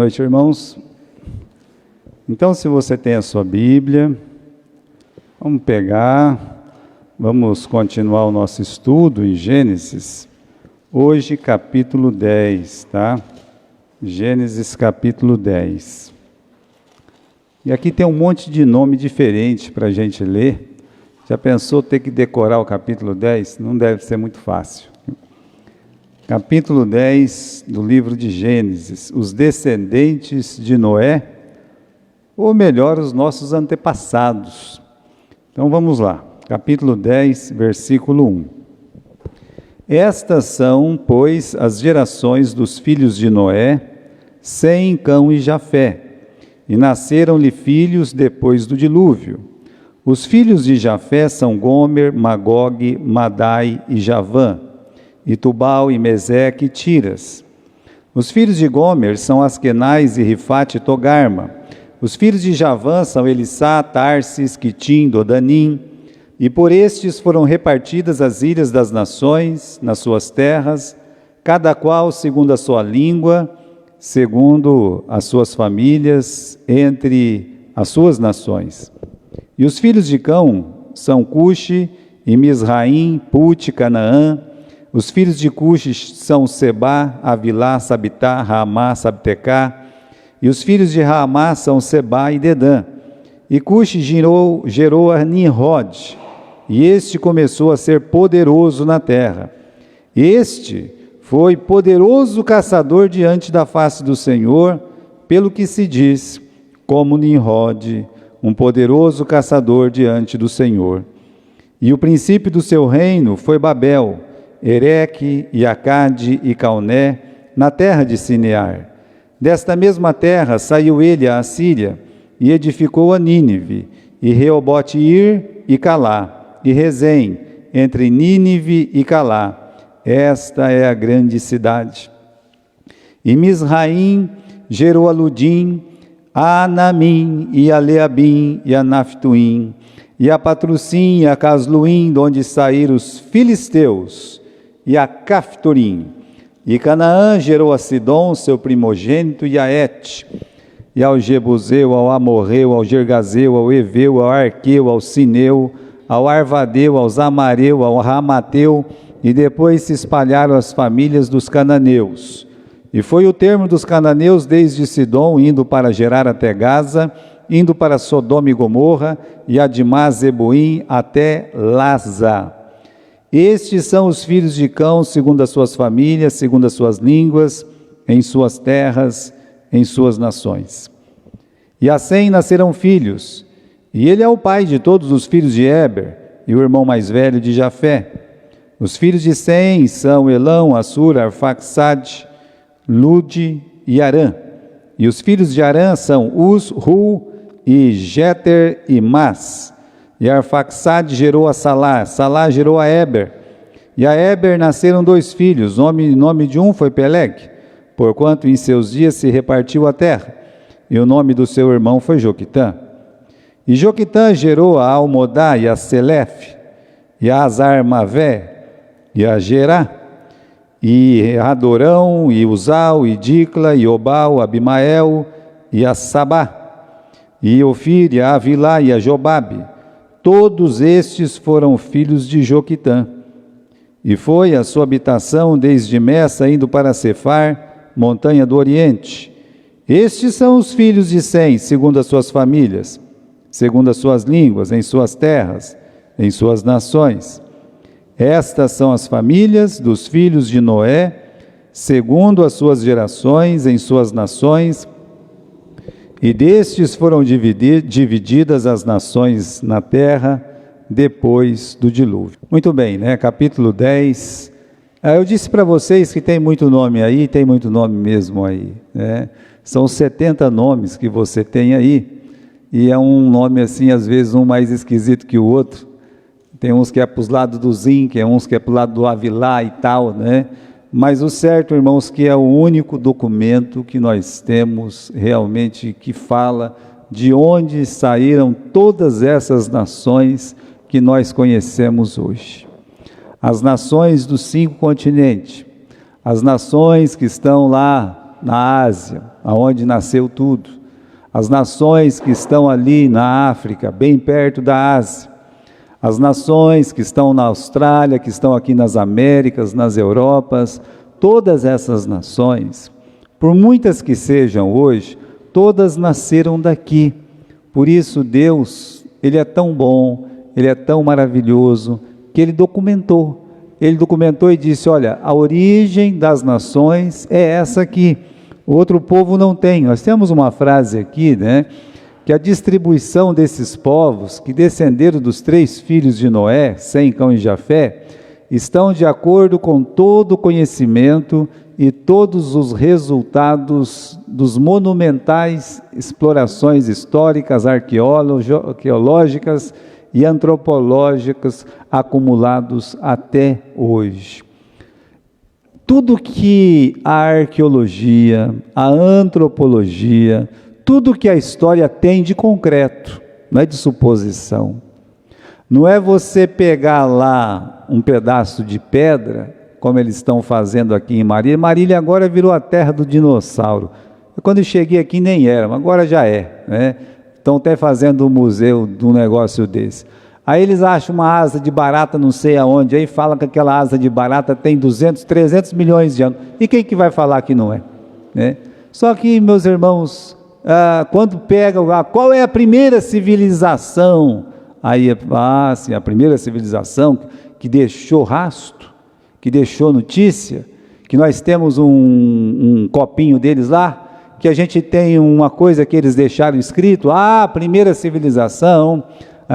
noite, irmãos. Então, se você tem a sua Bíblia, vamos continuar o nosso estudo em Gênesis. Hoje, capítulo 10, tá? Gênesis, capítulo 10. E aqui tem um monte de nome diferente para a gente ler. Já pensou ter que decorar o capítulo 10? Não deve ser muito fácil. Capítulo 10 do livro de Gênesis, os descendentes de Noé, ou melhor, os nossos antepassados. Então vamos lá, capítulo 10, versículo 1. Estas são, pois, as gerações dos filhos de Noé, Sem, Cão e Jafé, e nasceram-lhe filhos depois do dilúvio. Os filhos de Jafé são Gomer, Magog, Madai e Javã, e Tubal, e Meseque, e Tiras. Os filhos de Gomer são Askenaz, e Rifate, e Togarma. Os filhos de Javã são Elissá, Tarsis, Quitim, Dodanim, e por estes foram repartidas as ilhas das nações, nas suas terras, cada qual segundo a sua língua, segundo as suas famílias, entre as suas nações. E os filhos de Cão são Cuxi, e Misraim, Put, Canaã. Os filhos de Cuxi são Sebá, Avilá, Sabitá, Ramá, Sabtecá. E os filhos de Ramá são Sebá e Dedã. E Cuxi gerou a Nimrod, e este começou a ser poderoso na terra. Este foi poderoso caçador diante da face do Senhor, pelo que se diz, como Nimrod, um poderoso caçador diante do Senhor. E o princípio do seu reino foi Babel, Ereque, e Acade e Calné, na terra de Sinear. Desta mesma terra saiu ele à Assíria, e edificou a Nínive, e Reobote-ir e Calá, e Rezém, entre Nínive e Calá. Esta é a grande cidade. E Misraim gerou a Ludim, a Anamim, e a Leabim, e a Naphtuim, e a Patrusim, e a Casluim, de onde saíram os filisteus, e a Caftorim. E Canaã gerou a Sidom, seu primogênito, e a Et, e ao Jebuseu, ao Amorreu, ao Gergazeu, ao Eveu, ao Arqueu, ao Sineu, ao Arvadeu, ao Zamareu, ao Ramateu, e depois se espalharam as famílias dos cananeus. E foi o termo dos cananeus desde Sidom, indo para Gerar até Gaza, indo para Sodoma e Gomorra, e Adimá, Zeboim, até Laza. Estes são os filhos de Cão, segundo as suas famílias, segundo as suas línguas, em suas terras, em suas nações. E a Sem nascerão filhos, e ele é o pai de todos os filhos de Éber, e o irmão mais velho de Jafé. Os filhos de Sem são Elão, Assur, Arfaxade, Lude e Arã. E os filhos de Arã são Uz, Ru e Jeter e Mas. E Arfaxade gerou a Salá, Salá gerou a Éber. E a Éber nasceram dois filhos, o nome de um foi Peleg, porquanto em seus dias se repartiu a terra. E o nome do seu irmão foi Joquitã. E Joquitã gerou a Almodá e a Selef, e a Azarmavé, e a Gerá, e Adorão, e Uzal, e Dicla, e Obal, Abimael, e a Sabá, e Ofir, e a Avilá, e a Jobabe. Todos estes foram filhos de Joquitã. E foi a sua habitação desde Messa, indo para Cefar, montanha do Oriente. Estes são os filhos de Sem, segundo as suas famílias, segundo as suas línguas, em suas terras, em suas nações. Estas são as famílias dos filhos de Noé, segundo as suas gerações, em suas nações, e destes foram divididas as nações na terra, depois do dilúvio. Muito bem, né? Capítulo 10. Eu disse para vocês que tem muito nome aí, tem muito nome mesmo aí, né? São 70 nomes que você tem aí, e é um nome assim, às vezes um mais esquisito que o outro. Tem uns que é para os lados do Zim, que é uns que é para o lado do Avilá e tal, né? Mas o certo, irmãos, que é o único documento que nós temos realmente que fala de onde saíram todas essas nações que nós conhecemos hoje. As nações dos 5 continentes, as nações que estão lá na Ásia, aonde nasceu tudo. As nações que estão ali na África, bem perto da Ásia, as nações que estão na Austrália, que estão aqui nas Américas, nas Europas, todas essas nações, por muitas que sejam hoje, todas nasceram daqui. Por isso Deus, Ele é tão bom, Ele é tão maravilhoso, que Ele documentou. Ele documentou e disse, olha, a origem das nações é essa aqui. O outro povo não tem. Nós temos uma frase aqui, né? Que a distribuição desses povos, que descenderam dos 3 filhos de Noé, Sem, Cão e Jafé, estão de acordo com todo o conhecimento e todos os resultados dos monumentais explorações históricas, arqueológicas e antropológicas acumulados até hoje. Tudo que a arqueologia, a antropologia, tudo que a história tem de concreto, não é de suposição. Não é você pegar lá um pedaço de pedra, como eles estão fazendo aqui em Marília. Marília agora virou a terra do dinossauro. Quando eu cheguei aqui nem era, mas agora já é, né? Estão até fazendo um museu de um negócio desse. Aí eles acham uma asa de barata não sei aonde, aí fala que aquela asa de barata tem 200, 300 milhões de anos. E quem que vai falar que não é? Né? Só que, meus irmãos, quando pega, qual é a primeira civilização? Aí, sim, a primeira civilização que deixou rastro, que deixou notícia, que nós temos um copinho deles lá, que a gente tem uma coisa que eles deixaram escrito, a primeira civilização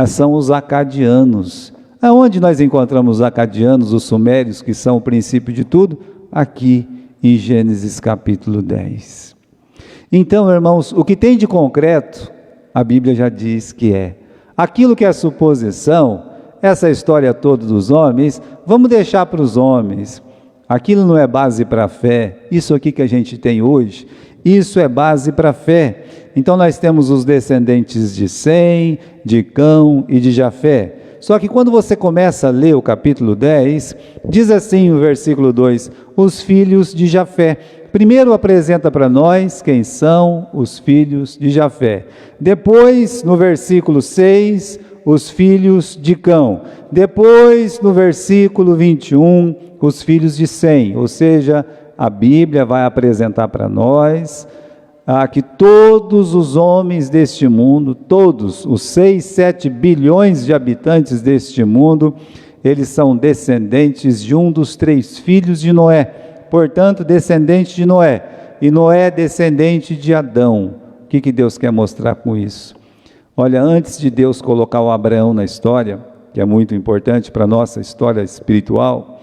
são os acadianos. Aonde nós encontramos os acadianos, os sumérios, que são o princípio de tudo? Aqui em Gênesis capítulo 10. Então, irmãos, o que tem de concreto, a Bíblia já diz que é. Aquilo que é suposição, essa história toda dos homens, vamos deixar para os homens. Aquilo não é base para a fé. Isso aqui que a gente tem hoje, isso é base para a fé. Então nós temos os descendentes de Sem, de Cão e de Jafé. Só que quando você começa a ler o capítulo 10, diz assim o versículo 2, os filhos de Jafé. Primeiro apresenta para nós quem são os filhos de Jafé. Depois, no versículo 6, os filhos de Cão. Depois, no versículo 21, os filhos de Sem. Ou seja, a Bíblia vai apresentar para nós que todos os homens deste mundo, todos os 6, 7 bilhões de habitantes deste mundo, eles são descendentes de um dos 3 filhos de Noé, portanto descendente de Noé, e Noé é descendente de Adão. O que Deus quer mostrar com isso? Olha, antes de Deus colocar o Abraão na história, que é muito importante para a nossa história espiritual,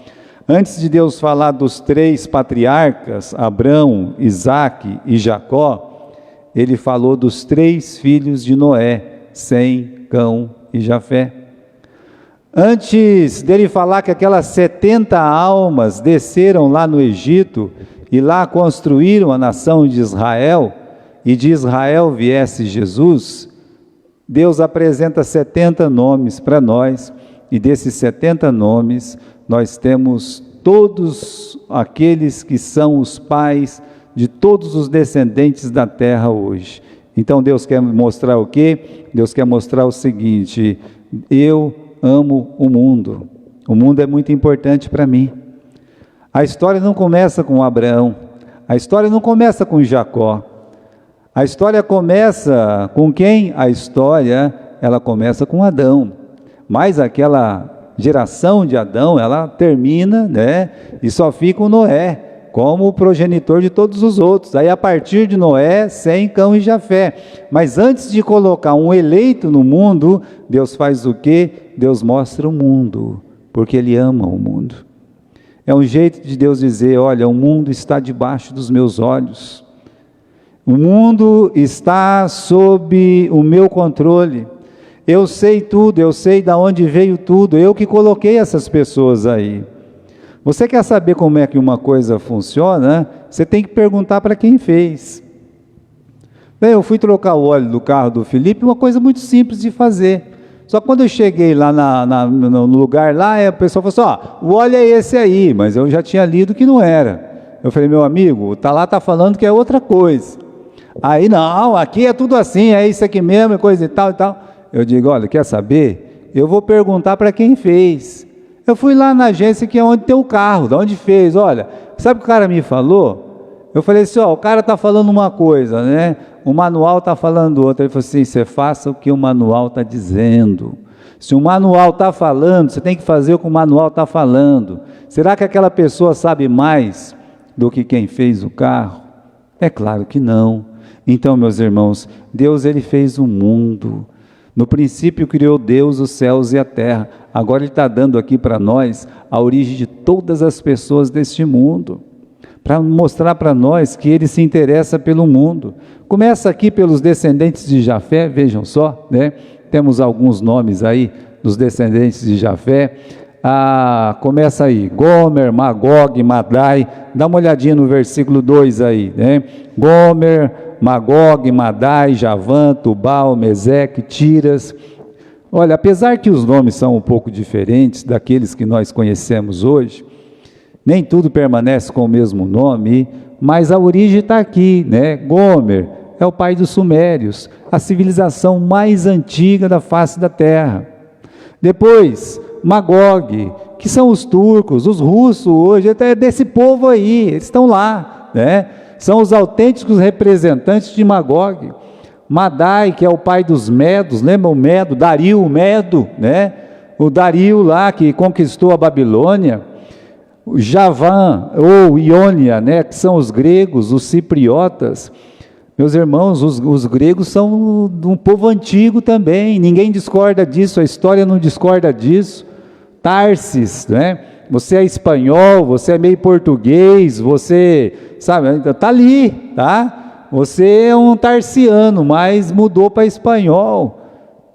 antes de Deus falar dos 3 patriarcas, Abrão, Isaque e Jacó, Ele falou dos 3 filhos de Noé, Sem, Cão e Jafé. Antes dele falar que aquelas 70 almas desceram lá no Egito e lá construíram a nação de Israel, e de Israel viesse Jesus, Deus apresenta 70 nomes para nós, e desses 70 nomes, nós temos todos aqueles que são os pais de todos os descendentes da terra hoje. Então Deus quer mostrar o quê? Deus quer mostrar o seguinte: eu amo o mundo é muito importante para mim. A história não começa com Abraão, a história não começa com Jacó, a história começa com quem? A história, ela começa com Adão, mas aquela geração de Adão, ela termina, né, e só fica o Noé, como o progenitor de todos os outros. Aí a partir de Noé, Sem, Cão e Jafé. Mas antes de colocar um eleito no mundo, Deus faz o quê? Deus mostra o mundo, porque Ele ama o mundo. É um jeito de Deus dizer, olha, o mundo está debaixo dos meus olhos. O mundo está sob o meu controle. Eu sei tudo, eu sei de onde veio tudo, eu que coloquei essas pessoas aí. Você quer saber como é que uma coisa funciona? Você tem que perguntar para quem fez. Bem, eu fui trocar o óleo do carro do Felipe, uma coisa muito simples de fazer. Só que quando eu cheguei lá no lugar lá, a pessoa falou assim, o óleo é esse aí, mas eu já tinha lido que não era. Eu falei, meu amigo, lá está falando que é outra coisa. Aí, não, aqui é tudo assim, é isso aqui mesmo, é coisa e tal e tal. Eu digo, olha, quer saber? Eu vou perguntar para quem fez. Eu fui lá na agência que é onde tem o carro, de onde fez, olha, sabe o que o cara me falou? Eu falei assim, ó, o cara está falando uma coisa, né? O manual está falando outra. Ele falou assim, você faça o que o manual está dizendo. Se o manual está falando, você tem que fazer o que o manual está falando. Será que aquela pessoa sabe mais do que quem fez o carro? É claro que não. Então, meus irmãos, Deus ele fez o mundo. No princípio criou Deus os céus e a terra. Agora Ele está dando aqui para nós a origem de todas as pessoas deste mundo, para mostrar para nós que Ele se interessa pelo mundo. Começa aqui pelos descendentes de Jafé, vejam só, né? Temos alguns nomes aí dos descendentes de Jafé. Começa aí, Gomer, Magog, Madai. Dá uma olhadinha no versículo 2 aí, né? Gomer, Magog, Madai, Javã, Tubal, Meseque, Tiras. Olha, apesar que os nomes são um pouco diferentes daqueles que nós conhecemos hoje, nem tudo permanece com o mesmo nome, mas a origem está aqui, né? Gomer é o pai dos sumérios, a civilização mais antiga da face da terra. Depois, Magog, que são os turcos, os russos hoje, é desse povo aí, eles estão lá, né? São os autênticos representantes de Magog. Madai, que é o pai dos Medos, lembra o Medo? Dario, o Medo, né? O Dario lá que conquistou a Babilônia. O Javã, ou Iônia, né? Que são os gregos, os cipriotas. Meus irmãos, os gregos são um povo antigo também, ninguém discorda disso, a história não discorda disso. Tarsis, né? Você é espanhol, você é meio português, você, sabe, está ali, tá? Você é um tarsiano, mas mudou para espanhol.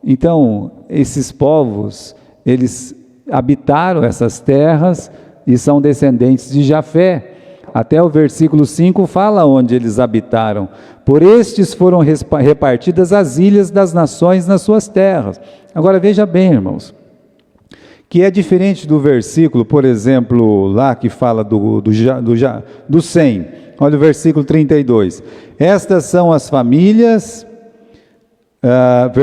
Então, esses povos, eles habitaram essas terras e são descendentes de Jafé. Até o versículo 5 fala onde eles habitaram. Por estes foram repartidas as ilhas das nações nas suas terras. Agora veja bem, irmãos, que é diferente do versículo, por exemplo, lá que fala do 100. Olha o versículo 32. Estas são as famílias,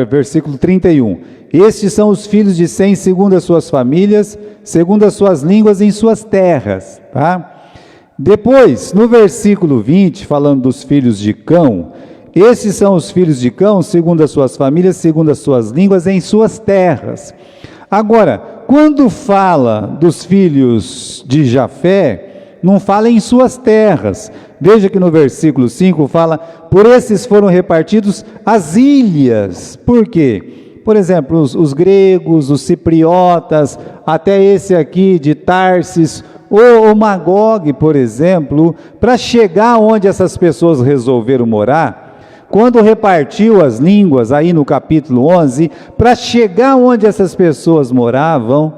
versículo 31. Estes são os filhos de Sem segundo as suas famílias, segundo as suas línguas em suas terras, tá? Depois, no versículo 20, falando dos filhos de Cão, esses são os filhos de Cão, segundo as suas famílias, segundo as suas línguas, em suas terras. Agora, quando fala dos filhos de Jafé, não fala em suas terras. Veja que no versículo 5 fala, por esses foram repartidos as ilhas. Por quê? Por exemplo, os gregos, os cipriotas, até esse aqui de Tarsis, ou Magog, por exemplo, para chegar onde essas pessoas resolveram morar, quando repartiu as línguas, aí no capítulo 11, para chegar onde essas pessoas moravam,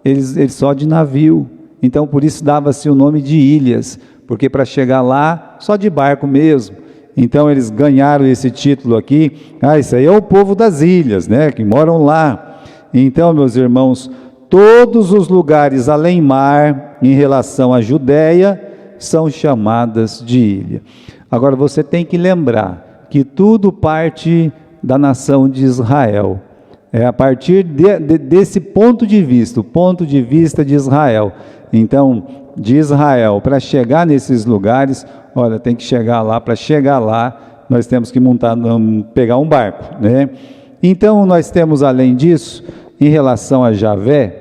eles só de navio, então por isso dava-se o nome de ilhas, porque para chegar lá, só de barco mesmo. Então eles ganharam esse título aqui, isso aí é o povo das ilhas, né, que moram lá. Então, meus irmãos, todos os lugares além mar, em relação à Judéia, são chamadas de ilha. Agora você tem que lembrar que tudo parte da nação de Israel. É a partir desse ponto de vista, o ponto de vista de Israel. Então, de Israel, para chegar nesses lugares, olha, tem que chegar lá, para chegar lá, nós temos que pegar um barco, né? Então, nós temos, além disso, em relação a Javé,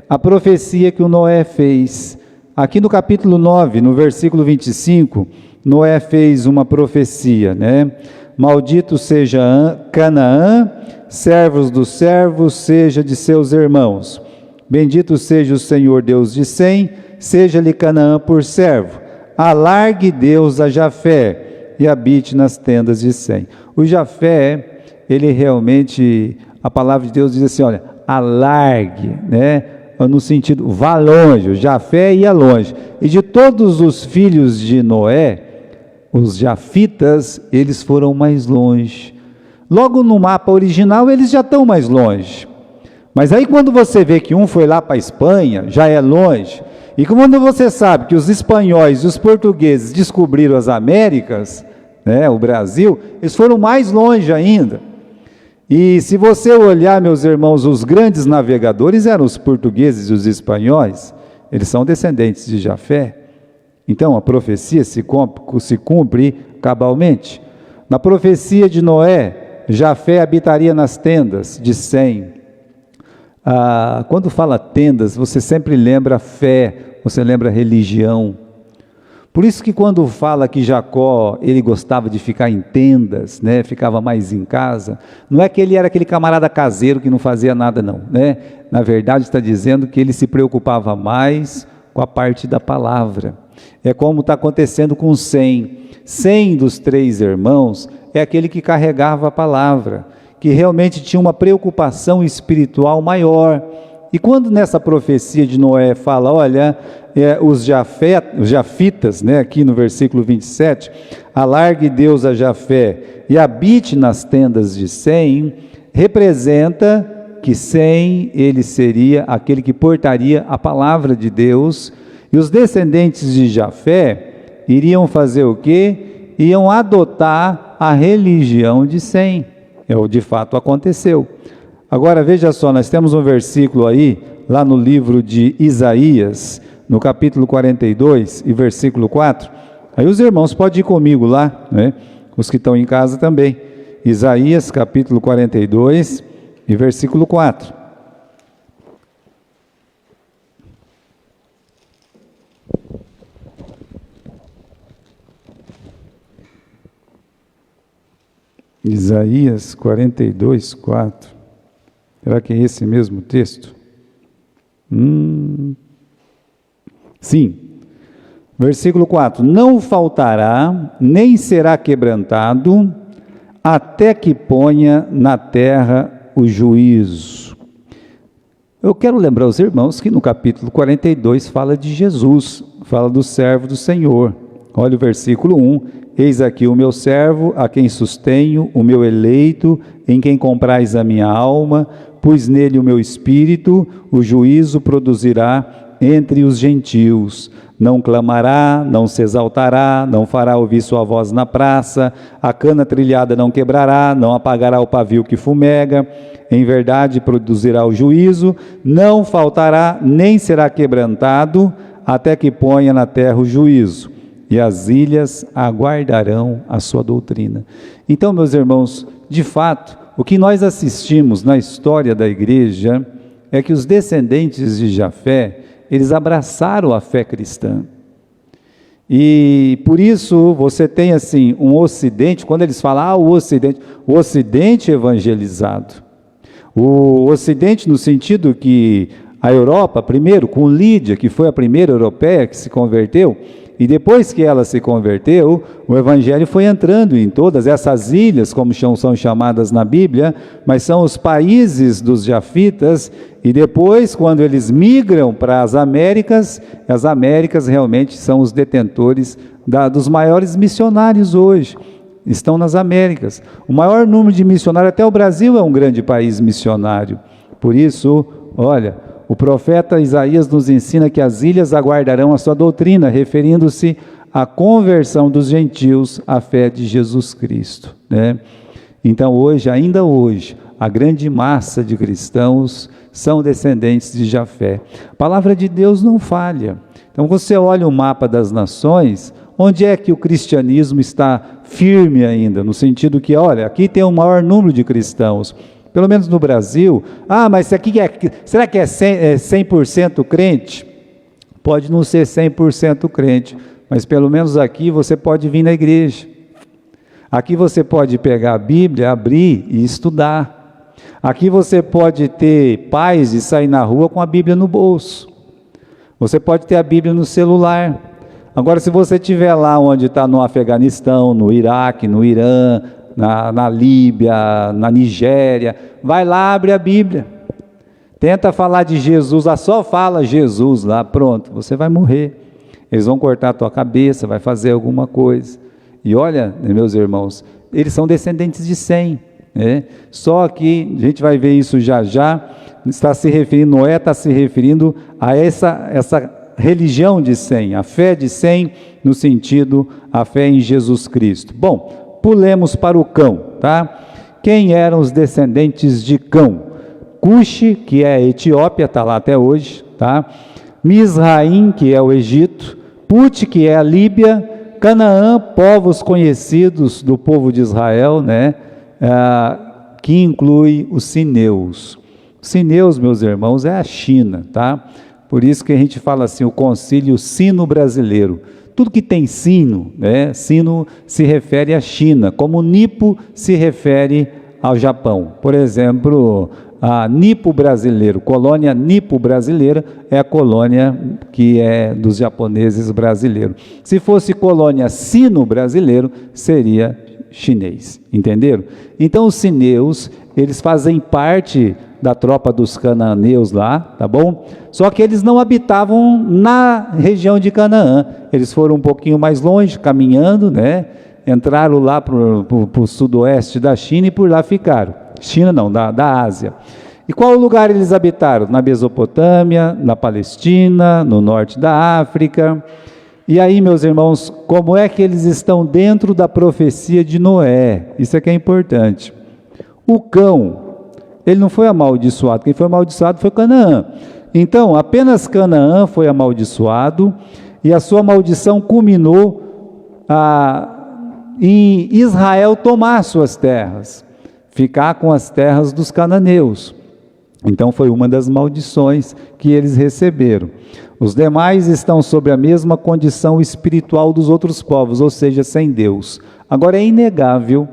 a profecia que o Noé fez. Aqui no capítulo 9, no versículo 25, Noé fez uma profecia, né? Maldito seja Canaã, servos dos servos, seja de seus irmãos. Bendito seja o Senhor Deus de Sem, seja-lhe Canaã por servo. Alargue Deus a Jafé e habite nas tendas de Sem. O Jafé, ele realmente, a palavra de Deus diz assim, olha, alargue, né? No sentido, vá longe, o Jafé ia longe. E de todos os filhos de Noé, os jafitas, eles foram mais longe. Logo no mapa original, eles já estão mais longe. Mas aí quando você vê que um foi lá para a Espanha, já é longe. E quando você sabe que os espanhóis e os portugueses descobriram as Américas, né, o Brasil, eles foram mais longe ainda. E se você olhar, meus irmãos, os grandes navegadores eram os portugueses e os espanhóis, eles são descendentes de Jafé. Então a profecia se cumpre cabalmente. Na profecia de Noé, Jafé habitaria nas tendas de Sem. Quando fala tendas, você sempre lembra fé, você lembra religião. Por isso que quando fala que Jacó, ele gostava de ficar em tendas, né, ficava mais em casa, não é que ele era aquele camarada caseiro que não fazia nada não, né? Na verdade está dizendo que ele se preocupava mais com a parte da palavra. É como está acontecendo com Sem. Sem dos 3 irmãos é aquele que carregava a palavra, que realmente tinha uma preocupação espiritual maior. E quando nessa profecia de Noé fala, olha, os jafitas, né, aqui no versículo 27, alargue Deus a Jafé e habite nas tendas de Sem, representa que Sem, ele seria aquele que portaria a palavra de Deus, e os descendentes de Jafé iriam fazer o quê? Iam adotar a religião de Sem. De fato aconteceu. Agora veja só, nós temos um versículo aí, lá no livro de Isaías, no capítulo 42 e versículo 4, aí os irmãos podem ir comigo lá, né? Os que estão em casa também. Isaías capítulo 42 e versículo 4. Isaías 42, 4. Será que é esse mesmo texto? Sim. Versículo 4. Não faltará, nem será quebrantado, até que ponha na terra o juízo. Eu quero lembrar os irmãos que no capítulo 42 fala de Jesus, fala do servo do Senhor. Olha o versículo 1. Eis aqui o meu servo, a quem sustenho, o meu eleito, em quem comprais a minha alma, pus nele o meu espírito, o juízo produzirá entre os gentios. Não clamará, não se exaltará, não fará ouvir sua voz na praça, a cana trilhada não quebrará, não apagará o pavio que fumega, em verdade produzirá o juízo, não faltará, nem será quebrantado, até que ponha na terra o juízo. E as ilhas aguardarão a sua doutrina. Então, meus irmãos, de fato, o que nós assistimos na história da igreja é que os descendentes de Jafé, eles abraçaram a fé cristã. E por isso você tem assim um Ocidente, quando eles falam o Ocidente evangelizado. O Ocidente no sentido que a Europa, primeiro com Lídia, que foi a primeira europeia que se converteu, e depois que ela se converteu, o evangelho foi entrando em todas essas ilhas, como são chamadas na Bíblia, mas são os países dos jafitas, e depois, quando eles migram para as Américas realmente são os detentores dos maiores missionários hoje, estão nas Américas. O maior número de missionários, até o Brasil é um grande país missionário. Por isso, olha, o profeta Isaías nos ensina que as ilhas aguardarão a sua doutrina, referindo-se à conversão dos gentios à fé de Jesus Cristo, né? Então hoje, ainda hoje, a grande massa de cristãos são descendentes de Jafé. A palavra de Deus não falha. Então você olha o mapa das nações, onde é que o cristianismo está firme ainda? No sentido que, olha, aqui tem o maior número de cristãos. Pelo menos no Brasil, mas aqui será que é 100% crente? Pode não ser 100% crente, mas pelo menos aqui você pode vir na igreja. Aqui você pode pegar a Bíblia, abrir e estudar. Aqui você pode ter paz e sair na rua com a Bíblia no bolso. Você pode ter a Bíblia no celular. Agora, se você estiver lá onde está no Afeganistão, no Iraque, no Irã, na Líbia, na Nigéria, vai lá, abre a Bíblia, tenta falar de Jesus, só fala Jesus lá, pronto, você vai morrer, eles vão cortar a tua cabeça, vai fazer alguma coisa. E olha, meus irmãos, eles são descendentes de Sem, né? Só que, a gente vai ver isso já já, está se referindo, Noé está se referindo a essa religião de Sem, a fé de Sem, no sentido, a fé em Jesus Cristo. Bom, pulemos para o Cão, tá? Quem eram os descendentes de Cão? Cuxi, que é a Etiópia, está lá até hoje, tá? Misraim, que é o Egito, Put, que é a Líbia, Canaã, povos conhecidos do povo de Israel, né? Que inclui os sineus. Sineus, meus irmãos, é a China, tá? Por isso que a gente fala assim, o concílio sino-brasileiro. Tudo que tem sino, né? Sino se refere à China, como Nipo se refere ao Japão. Por exemplo, a Nipo brasileiro, colônia Nipo brasileira, é a colônia que é dos japoneses brasileiros. Se fosse colônia sino-brasileiro, seria chinês, entenderam? Então os sineus, eles fazem parte da tropa dos cananeus lá, tá bom? Só que eles não habitavam na região de Canaã, eles foram um pouquinho mais longe, caminhando, né? Entraram lá para o sudoeste da China e por lá ficaram. China não, da Ásia. E qual lugar eles habitaram? Na Mesopotâmia, na Palestina, no norte da África. E aí, meus irmãos, como é que eles estão dentro da profecia de Noé? Isso é que é importante. O Cão, ele não foi amaldiçoado, quem foi amaldiçoado foi Canaã. Então, apenas Canaã foi amaldiçoado, e a sua maldição culminou em Israel tomar suas terras, ficar com as terras dos cananeus. Então foi uma das maldições que eles receberam. Os demais estão sob a mesma condição espiritual dos outros povos, ou seja, sem Deus. Agora é inegável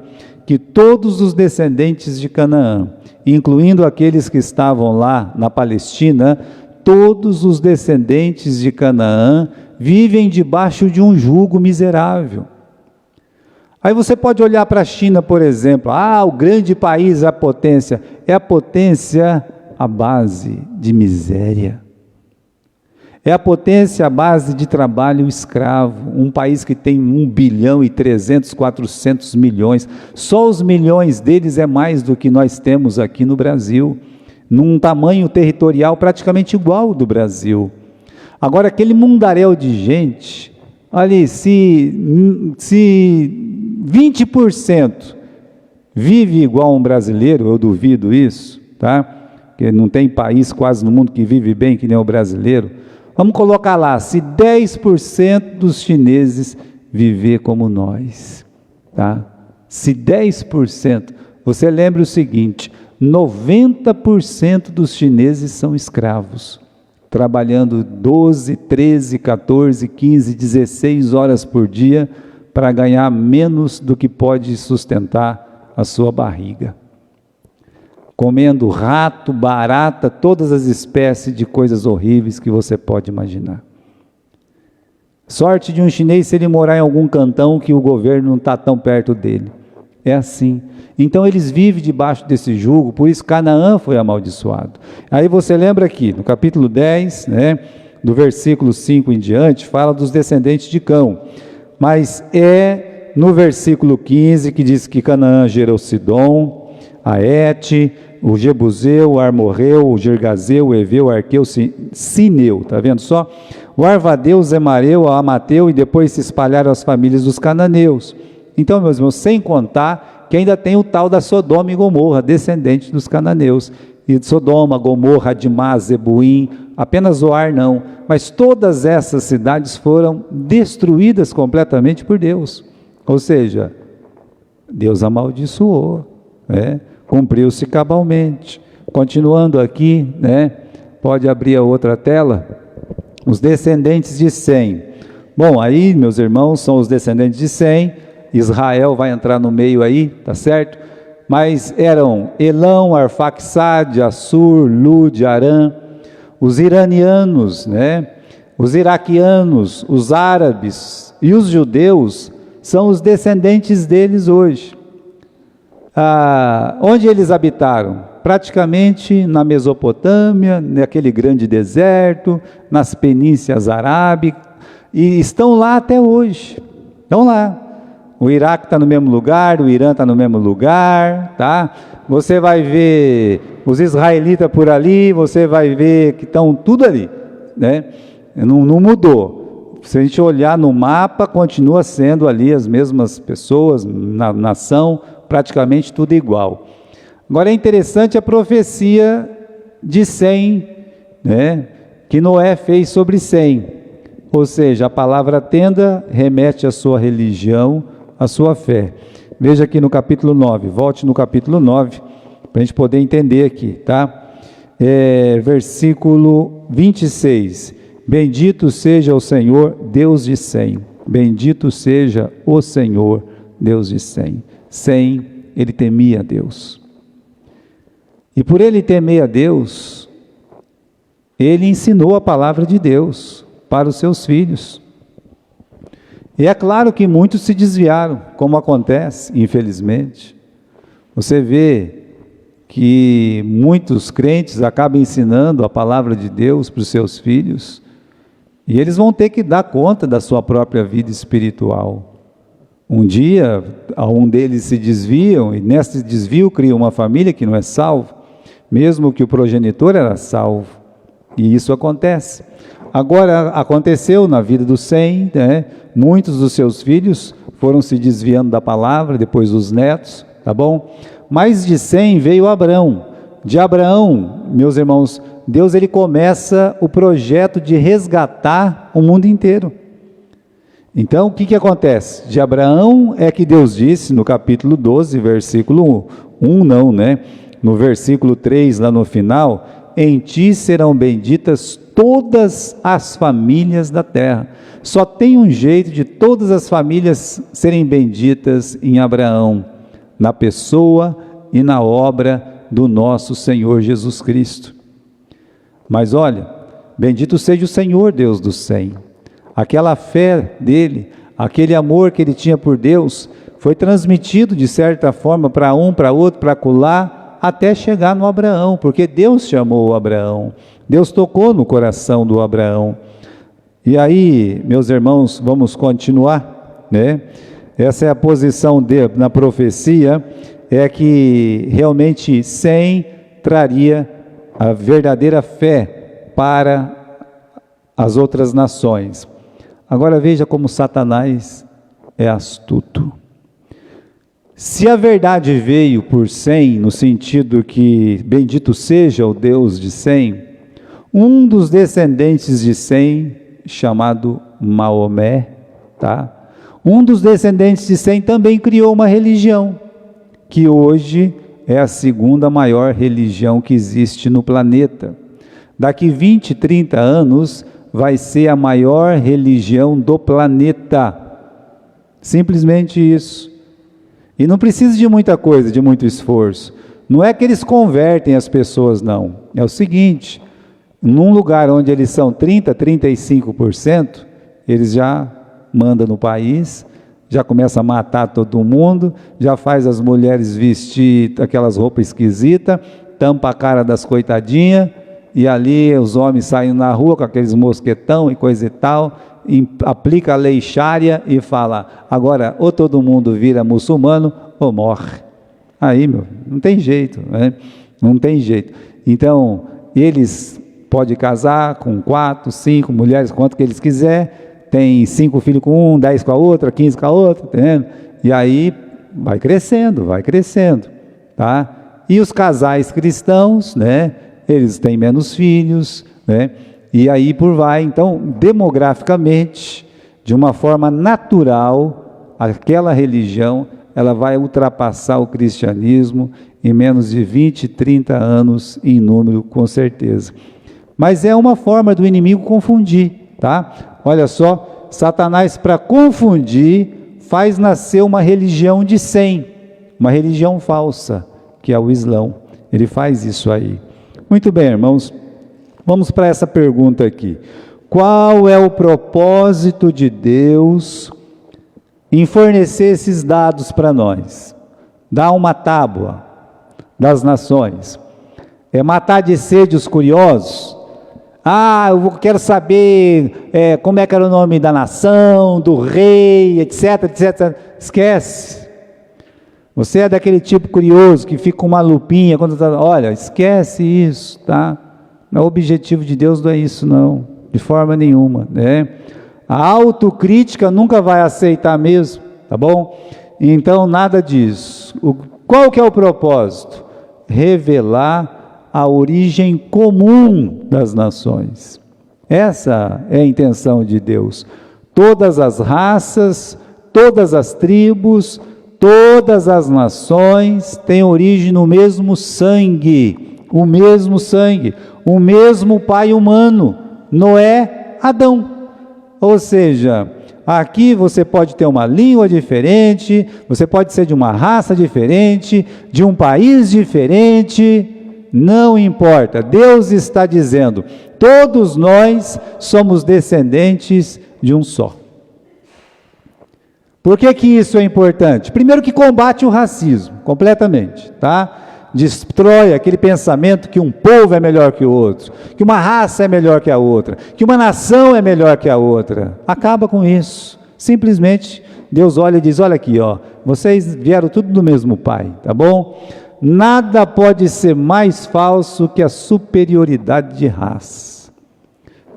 que todos os descendentes de Canaã, incluindo aqueles que estavam lá na Palestina, todos os descendentes de Canaã vivem debaixo de um jugo miserável. Aí você pode olhar para a China, por exemplo, o grande país, a potência. É a potência à base de miséria. É a potência à base de trabalho escravo. Um país que tem 1 bilhão e 300, 400 milhões. Só os milhões deles é mais do que nós temos aqui no Brasil. Num tamanho territorial praticamente igual ao do Brasil. Agora, aquele mundaréu de gente, olha, se 20% vive igual um brasileiro, eu duvido isso, tá? Porque não tem país quase no mundo que vive bem que nem o brasileiro. Vamos colocar lá, se 10% dos chineses viver como nós, tá? Se 10%, você lembra o seguinte, 90% dos chineses são escravos, trabalhando 12, 13, 14, 15, 16 horas por dia, para ganhar menos do que pode sustentar a sua barriga. Comendo rato, barata, todas as espécies de coisas horríveis que você pode imaginar. Sorte de um chinês se ele morar em algum cantão que o governo não está tão perto dele. É assim. Então eles vivem debaixo desse jugo, por isso Canaã foi amaldiçoado. Aí você lembra aqui, no capítulo 10, né, do versículo 5 em diante, fala dos descendentes de Cão. Mas é no versículo 15 que diz que Canaã gerou Sidom, a Et, o Jebuseu, o Armorreu, o Gergazeu, o Eveu, o Arqueu, o Sineu, tá vendo só? O Arvadeu, o Zemareu, o Amateu, e depois se espalharam as famílias dos cananeus. Então, meus irmãos, sem contar que ainda tem o tal da Sodoma e Gomorra, descendente dos cananeus. E de Sodoma, Gomorra, Adimá, Zebuim, apenas Zoar não, mas todas essas cidades foram destruídas completamente por Deus. Ou seja, Deus amaldiçoou, né? Cumpriu-se cabalmente. Continuando aqui, né? Pode abrir a outra tela. Os descendentes de Sem. Bom, aí, meus irmãos, são os descendentes de Sem. Israel vai entrar no meio aí, tá certo? Mas eram Elão, Arfaxade, Assur, Lud, Arã, os iranianos, né? Os iraquianos, os árabes e os judeus são os descendentes deles hoje. Onde eles habitaram? Praticamente na Mesopotâmia, naquele grande deserto, nas península arábicas, e estão lá até hoje. Estão lá. O Iraque está no mesmo lugar, o Irã está no mesmo lugar, tá? Você vai ver os israelitas por ali, você vai ver que estão tudo ali, né? Não mudou. Se a gente olhar no mapa, continua sendo ali as mesmas pessoas, na nação, praticamente tudo igual. Agora é interessante a profecia de Sem, né, que Noé fez sobre Sem. Ou seja, a palavra tenda remete à sua religião, à sua fé. Veja aqui no capítulo 9, volte no capítulo 9, para a gente poder entender aqui, tá? Versículo 26. Bendito seja o Senhor, Deus de Sem. Bendito seja o Senhor, Deus de Sem. Sem, ele temia a Deus. E por ele temer a Deus, ele ensinou a palavra de Deus para os seus filhos. E é claro que muitos se desviaram, como acontece, infelizmente. Você vê que muitos crentes acabam ensinando a palavra de Deus para os seus filhos, e eles vão ter que dar conta da sua própria vida espiritual. Um dia, um deles se desviam, e nesse desvio cria uma família que não é salva, mesmo que o progenitor era salvo, e isso acontece. Agora, aconteceu na vida do Sem, né? Muitos dos seus filhos foram se desviando da palavra, depois os netos, tá bom? Mas de Sem veio Abraão. De Abraão, meus irmãos, Deus ele começa o projeto de resgatar o mundo inteiro. Então, o que acontece? De Abraão é que Deus disse no capítulo 12, versículo 1, não, né? No versículo 3, lá no final, em ti serão benditas todas as famílias da terra. Só tem um jeito de todas as famílias serem benditas em Abraão, na pessoa e na obra do nosso Senhor Jesus Cristo. Mas olha, bendito seja o Senhor Deus do Sem. Aquela fé dele, aquele amor que ele tinha por Deus, foi transmitido de certa forma para um, para outro, para acolá, até chegar no Abraão, porque Deus chamou o Abraão, Deus tocou no coração do Abraão. E aí, meus irmãos, vamos continuar, né? Essa é a posição na profecia, é que realmente Sem traria a verdadeira fé para as outras nações. Agora veja como Satanás é astuto. Se a verdade veio por Sem, no sentido que bendito seja o Deus de Sem, um dos descendentes de Sem, chamado Maomé, tá? Um dos descendentes de Sem também criou uma religião, que hoje é a segunda maior religião que existe no planeta. Daqui 20, 30 anos, vai ser a maior religião do planeta. Simplesmente isso. E não precisa de muita coisa, de muito esforço. Não é que eles convertem as pessoas, não. É o seguinte, num lugar onde eles são 30%, 35%, eles já mandam no país, já começa a matar todo mundo, já faz as mulheres vestir aquelas roupas esquisitas, tampa a cara das coitadinhas, e ali os homens saem na rua com aqueles mosquetão e coisa e tal, aplica a lei Sharia e fala, agora ou todo mundo vira muçulmano ou morre. Aí, não tem jeito, né? Não tem jeito. Então, eles podem casar com 4, 5 mulheres, quanto que eles quiserem, tem 5 filhos com um, 10 com a outra, 15 com a outra, entendeu? E aí vai crescendo, tá? E os casais cristãos, né? Eles têm menos filhos, né? E aí por vai. Então, demograficamente, de uma forma natural, aquela religião, ela vai ultrapassar o cristianismo em menos de 20, 30 anos em número, com certeza. Mas é uma forma do inimigo confundir, tá? Olha só, Satanás, para confundir, faz nascer uma religião de Sem, uma religião falsa, que é o Islão. Ele faz isso aí. Muito bem, irmãos, vamos para essa pergunta aqui. Qual é o propósito de Deus em fornecer esses dados para nós? Dar uma tábua das nações. É matar de sede os curiosos? Ah, eu quero saber como é que era o nome da nação, do rei, etc, etc. Esquece. Você é daquele tipo curioso que fica com uma lupinha, olha, esquece isso, tá? O objetivo de Deus não é isso, não. de forma nenhuma, né? A autocrítica nunca vai aceitar mesmo, tá bom? Então, nada disso. Qual que é o propósito? Revelar a origem comum das nações. Essa é a intenção de Deus. Todas as raças, todas as tribos, todas as nações têm origem no mesmo sangue, o mesmo pai humano, Noé, Adão. Ou seja, aqui você pode ter uma língua diferente, você pode ser de uma raça diferente, de um país diferente, não importa. Deus está dizendo, todos nós somos descendentes de um só. Por que que isso é importante? Primeiro que combate o racismo, completamente, tá? Destrói aquele pensamento que um povo é melhor que o outro, que uma raça é melhor que a outra, que uma nação é melhor que a outra. Acaba com isso. Simplesmente, Deus olha e diz, olha aqui, ó, vocês vieram tudo do mesmo pai, tá bom? Nada pode ser mais falso que a superioridade de raça.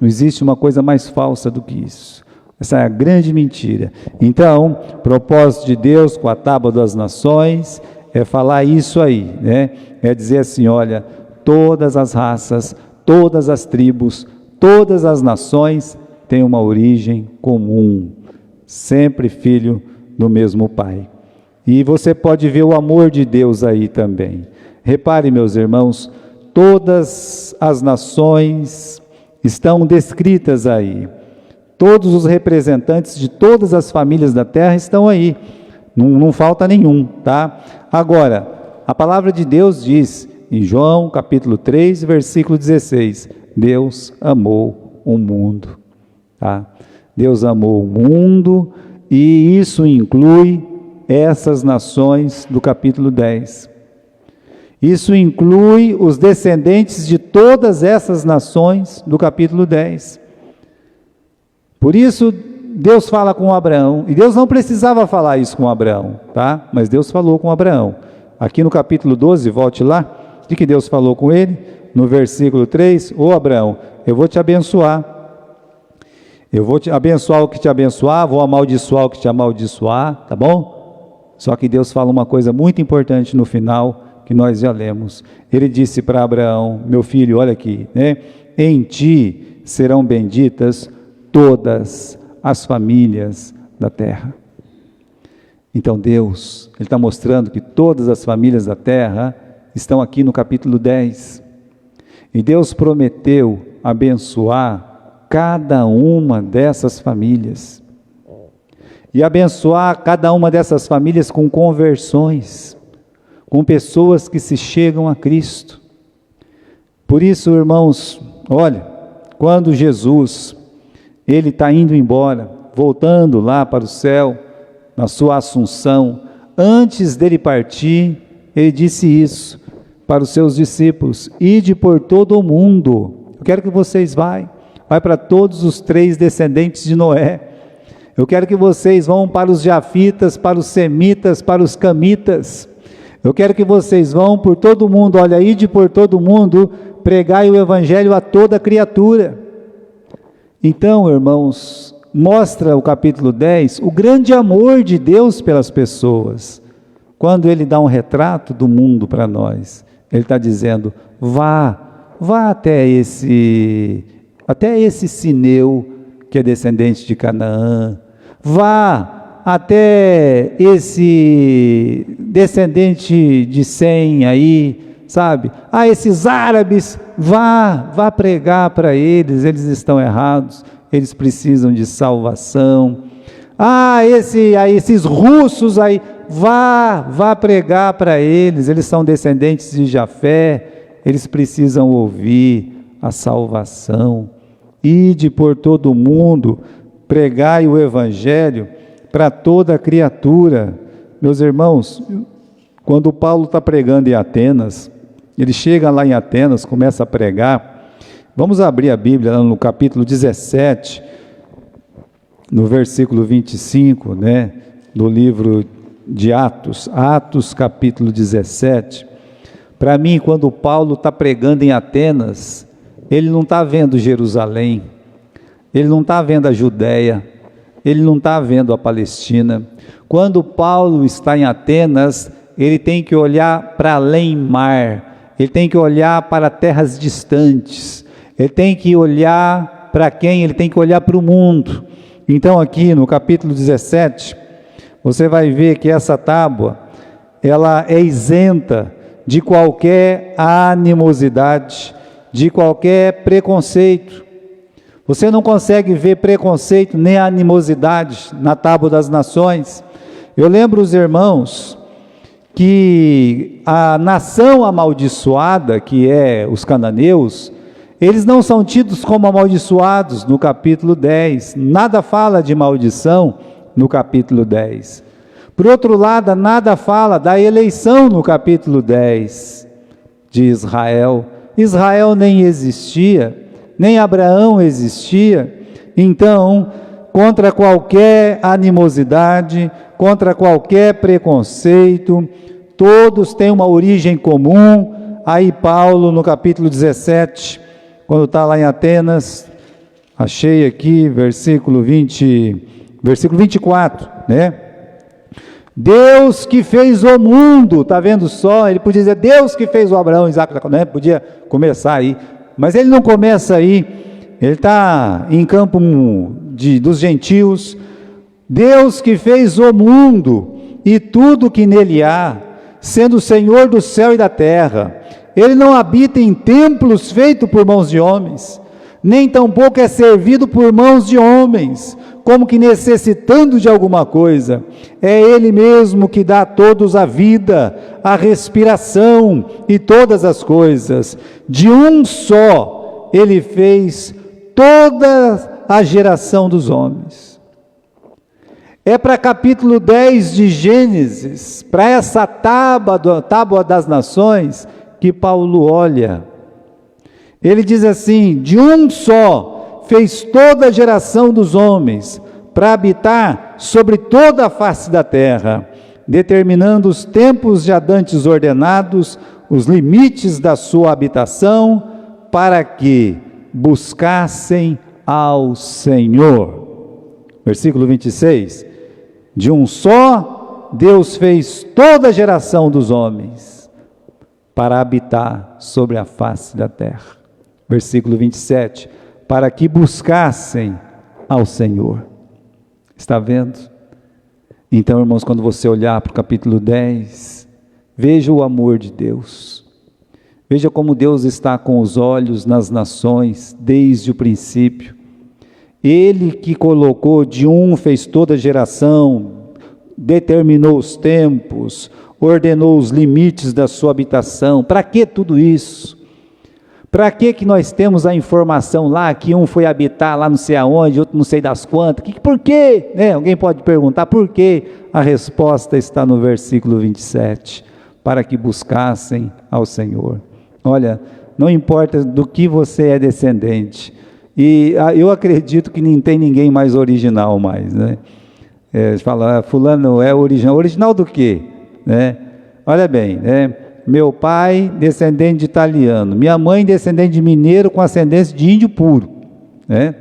Não existe uma coisa mais falsa do que isso. Essa é a grande mentira. Então, o propósito de Deus com a tábua das nações é falar isso aí, né? É dizer assim, olha, todas as raças, todas as tribos, todas as nações têm uma origem comum, sempre filho do mesmo Pai. E você pode ver o amor de Deus aí também. Repare, meus irmãos, todas as nações estão descritas aí. Todos os representantes de todas as famílias da terra estão aí. Não falta nenhum, tá? Agora, a palavra de Deus diz, em João capítulo 3, versículo 16, Deus amou o mundo, tá? Deus amou o mundo, e isso inclui essas nações do capítulo 10. Isso inclui os descendentes de todas essas nações do capítulo 10. Por isso, Deus fala com Abraão, e Deus não precisava falar isso com Abraão, tá? Mas Deus falou com Abraão. Aqui no capítulo 12, volte lá, de que Deus falou com ele, no versículo 3, ô Abraão, eu vou te abençoar. Eu vou te abençoar o que te abençoar, vou amaldiçoar o que te amaldiçoar, tá bom? Só que Deus fala uma coisa muito importante no final, que nós já lemos. Ele disse para Abraão, meu filho, olha aqui, né? Em ti serão benditas todas as famílias da terra. Então Deus, Ele está mostrando que todas as famílias da terra estão aqui no capítulo 10. E Deus prometeu abençoar cada uma dessas famílias. E abençoar cada uma dessas famílias com conversões, com pessoas que se chegam a Cristo. Por isso, irmãos, olha, quando Jesus Ele está indo embora, voltando lá para o céu, na sua assunção, antes dele partir, ele disse isso para os seus discípulos, ide por todo o mundo, eu quero que vocês vai para todos os 3 descendentes de Noé, eu quero que vocês vão para os jafitas, para os semitas, para os camitas, eu quero que vocês vão por todo o mundo, olha, ide por todo o mundo, pregai o evangelho a toda criatura. Então, irmãos, mostra o capítulo 10, o grande amor de Deus pelas pessoas. Quando Ele dá um retrato do mundo para nós, Ele está dizendo, vá até esse Cineu, que é descendente de Canaã, vá até esse descendente de Sem aí, sabe? Esses árabes, vá pregar para eles estão errados, eles precisam de salvação. Esses russos aí, vá pregar para eles são descendentes de Jafé, eles precisam ouvir a salvação. Ide por todo o mundo, pregai o evangelho para toda criatura. Meus irmãos, quando Paulo está pregando em Atenas, ele chega lá em Atenas, começa a pregar. Vamos abrir a Bíblia lá no capítulo 17, no versículo 25, né, do livro de Atos, capítulo 17. Para mim, quando Paulo está pregando em Atenas, ele não está vendo Jerusalém, ele não está vendo a Judéia, ele não está vendo a Palestina. Quando Paulo está em Atenas, ele tem que olhar para além mar, ele tem que olhar para terras distantes, ele tem que olhar para quem? Ele tem que olhar para o mundo. Então aqui no capítulo 17, você vai ver que essa tábua, ela é isenta de qualquer animosidade, de qualquer preconceito. Você não consegue ver preconceito nem animosidade na tábua das nações. Eu lembro os irmãos que a nação amaldiçoada, que é os cananeus, eles não são tidos como amaldiçoados no capítulo 10, nada fala de maldição no capítulo 10. Por outro lado, nada fala da eleição no capítulo 10 de Israel. Israel nem existia, nem Abraão existia. Então, contra qualquer animosidade, contra qualquer preconceito, todos têm uma origem comum. Aí Paulo, no capítulo 17, quando está lá em Atenas, achei aqui, versículo 24, né? Deus que fez o mundo, está vendo só? Ele podia dizer, Deus que fez o Abraão, Isaac, né? Podia começar aí, mas ele não começa aí, ele está em campo dos gentios. Deus que fez o mundo e tudo que nele há, sendo o Senhor do céu e da terra. Ele não habita em templos feitos por mãos de homens, nem tampouco é servido por mãos de homens, como que necessitando de alguma coisa. É Ele mesmo que dá a todos a vida, a respiração e todas as coisas. De um só Ele fez toda a geração dos homens. É para capítulo 10 de Gênesis, para essa tábua das nações, que Paulo olha. Ele diz assim: de um só fez toda a geração dos homens, para habitar sobre toda a face da terra, determinando os tempos já dantes ordenados, os limites da sua habitação, para que buscassem ao Senhor. Versículo 26, de um só Deus fez toda a geração dos homens, para habitar sobre a face da terra. Versículo 27, para que buscassem ao Senhor. Está vendo? Então, irmãos, quando você olhar para o capítulo 10, veja o amor de Deus. Veja como Deus está com os olhos nas nações, desde o princípio. Ele que colocou, de um fez toda a geração, determinou os tempos, ordenou os limites da sua habitação. Para que tudo isso? Para que nós temos a informação lá, que um foi habitar lá não sei aonde, outro não sei das quantas, por quê? Né? Alguém pode perguntar por quê? A resposta está no versículo 27, para que buscassem ao Senhor. Olha, não importa do que você é descendente, e eu acredito que não tem ninguém mais original mais, né? Fala, fulano é original. Original do quê? Né? Olha bem, né? Meu pai, descendente de italiano. Minha mãe, descendente de mineiro com ascendência de índio puro. Né?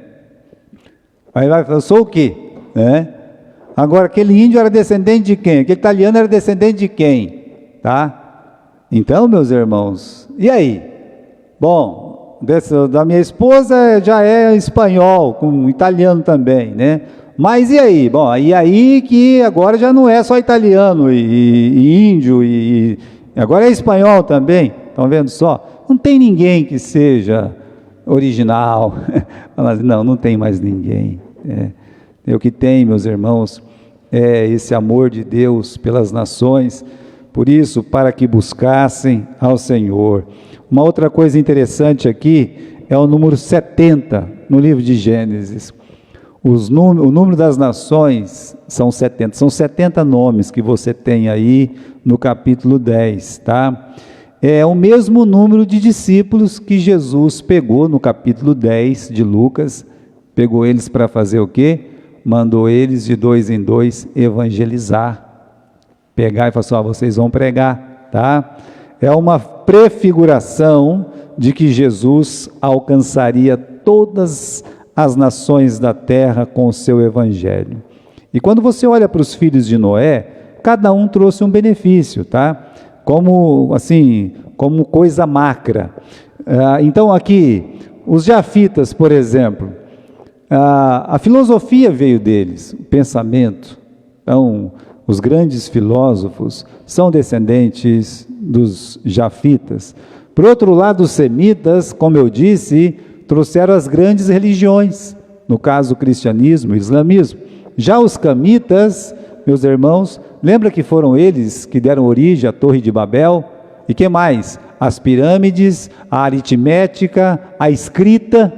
Aí vai falar, eu sou o quê? Né? Agora, aquele índio era descendente de quem? Aquele italiano era descendente de quem? Tá? Então, meus irmãos, e aí? Bom, da minha esposa já é espanhol, com italiano também, né? Mas e aí? Bom, e aí que agora já não é só italiano e índio, e agora é espanhol também. Estão vendo só? Não tem ninguém que seja original. Não tem mais ninguém. O que tem, meus irmãos, é esse amor de Deus pelas nações. Por isso, para que buscassem ao Senhor. Uma outra coisa interessante aqui é o número 70 no livro de Gênesis. O número das nações são 70. São 70 nomes que você tem aí no capítulo 10, tá? É o mesmo número de discípulos que Jesus pegou no capítulo 10 de Lucas. Pegou eles para fazer o quê? Mandou eles de 2 em 2 evangelizar. Pegar e falar assim, vocês vão pregar, tá? É uma prefiguração de que Jesus alcançaria todas as nações da terra com o seu evangelho. E quando você olha para os filhos de Noé, cada um trouxe um benefício, tá? Como coisa macra. Então aqui, os jafitas, por exemplo, a filosofia veio deles, o pensamento. Então, os grandes filósofos são descendentes dos jafitas. Por outro lado, os semitas, como eu disse, trouxeram as grandes religiões, no caso o cristianismo e o islamismo. Já os camitas, meus irmãos, lembra que foram eles que deram origem à Torre de Babel? E que mais? As pirâmides, a aritmética, a escrita.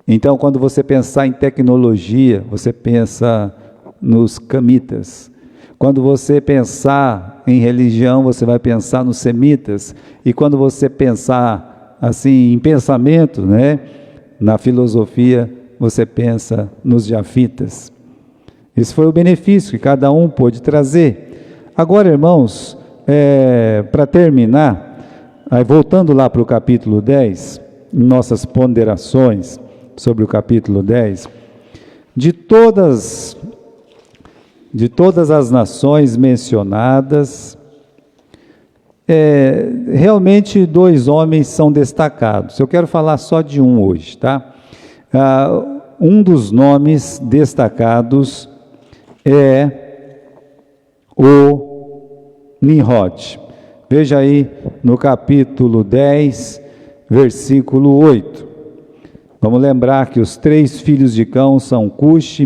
Então, quando você pensar em tecnologia, você pensa nos camitas. Quando você pensar em religião, você vai pensar nos semitas. E quando você pensar assim em pensamento, né, na filosofia, você pensa nos jafitas. Esse foi o benefício que cada um pôde trazer. Agora, irmãos, para terminar, voltando lá para o capítulo 10, nossas ponderações sobre o capítulo 10, de todas as nações mencionadas, realmente 2 homens são destacados. Eu quero falar só de um hoje, tá? Um dos nomes destacados é o Nimrod. Veja aí no capítulo 10, versículo 8. Vamos lembrar que os 3 filhos de Cão são Cush,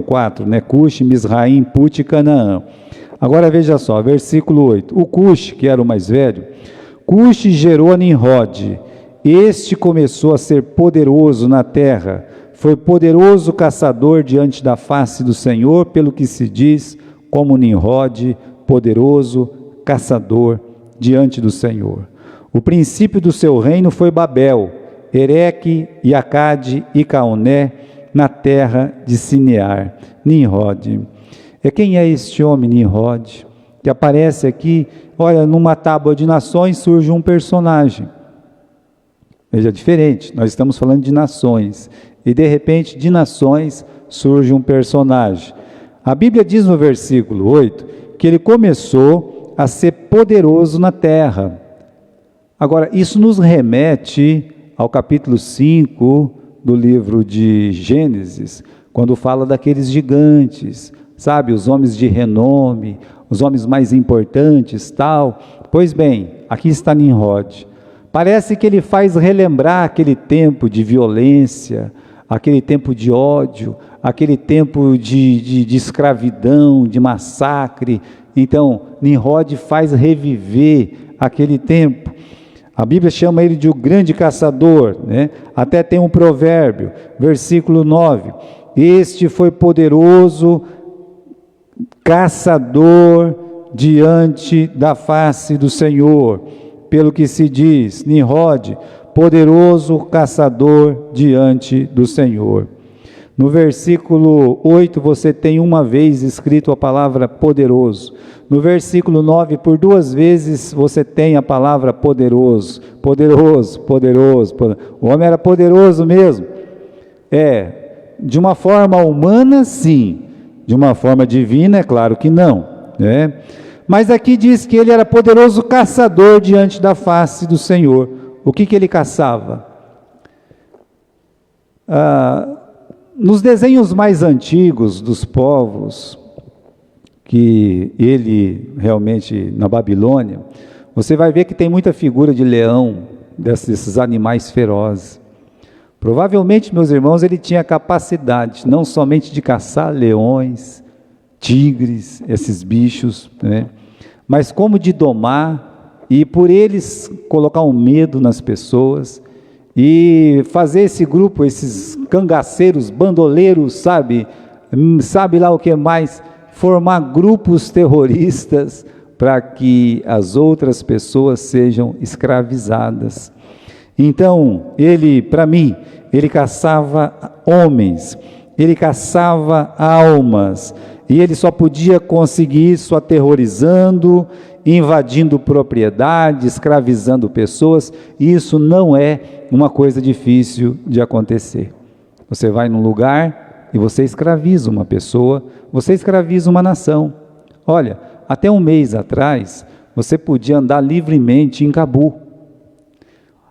4, né? Cush, Misraim, Put e Canaã. Agora veja só, versículo 8. O Cush, que era o mais velho, Cush gerou a Nimrod. Este começou a ser poderoso na terra. Foi poderoso caçador diante da face do Senhor, pelo que se diz, como Nimrod, poderoso caçador diante do Senhor. O princípio do seu reino foi Babel, Ereque, e Acade e Caoné, na terra de Sinear. Nimrod. Quem é este homem, Nimrod? Que aparece aqui, olha, numa tábua de nações surge um personagem. Veja, diferente, nós estamos falando de nações, e de repente de nações surge um personagem. A Bíblia diz no versículo 8, que ele começou a ser poderoso na terra. Agora, isso nos remete ao capítulo 5 do livro de Gênesis, quando fala daqueles gigantes, sabe, os homens de renome, os homens mais importantes, tal. Pois bem, aqui está Nimrod. Parece que ele faz relembrar aquele tempo de violência, aquele tempo de ódio, aquele tempo de escravidão, de massacre. Então, Nimrod faz reviver aquele tempo. A Bíblia chama ele de o grande caçador, né? Até tem um provérbio, versículo 9. Este foi poderoso caçador diante da face do Senhor, pelo que se diz, Nimrod, poderoso caçador diante do Senhor. No versículo 8 você tem uma vez escrito a palavra poderoso. No versículo 9, por 2 vezes você tem a palavra poderoso. Poderoso, poderoso, poderoso. O homem era poderoso mesmo. De uma forma humana, sim. De uma forma divina, é claro que não, né? Mas aqui diz que ele era poderoso caçador diante da face do Senhor. O que ele caçava? Nos desenhos mais antigos dos povos, que ele realmente, na Babilônia, você vai ver que tem muita figura de leão, desses animais ferozes. Provavelmente, meus irmãos, ele tinha capacidade, não somente de caçar leões, tigres, esses bichos, né? Mas como de domar, e por eles colocar um medo nas pessoas, e fazer esse grupo, esses cangaceiros, bandoleiros, sabe lá o que mais, formar grupos terroristas, para que as outras pessoas sejam escravizadas. Então, para mim, ele caçava homens, ele caçava almas, e ele só podia conseguir isso aterrorizando, invadindo propriedade, escravizando pessoas. Isso não é uma coisa difícil de acontecer. Você vai num lugar e você escraviza uma pessoa, você escraviza uma nação. Olha, até um mês atrás, você podia andar livremente em Cabu.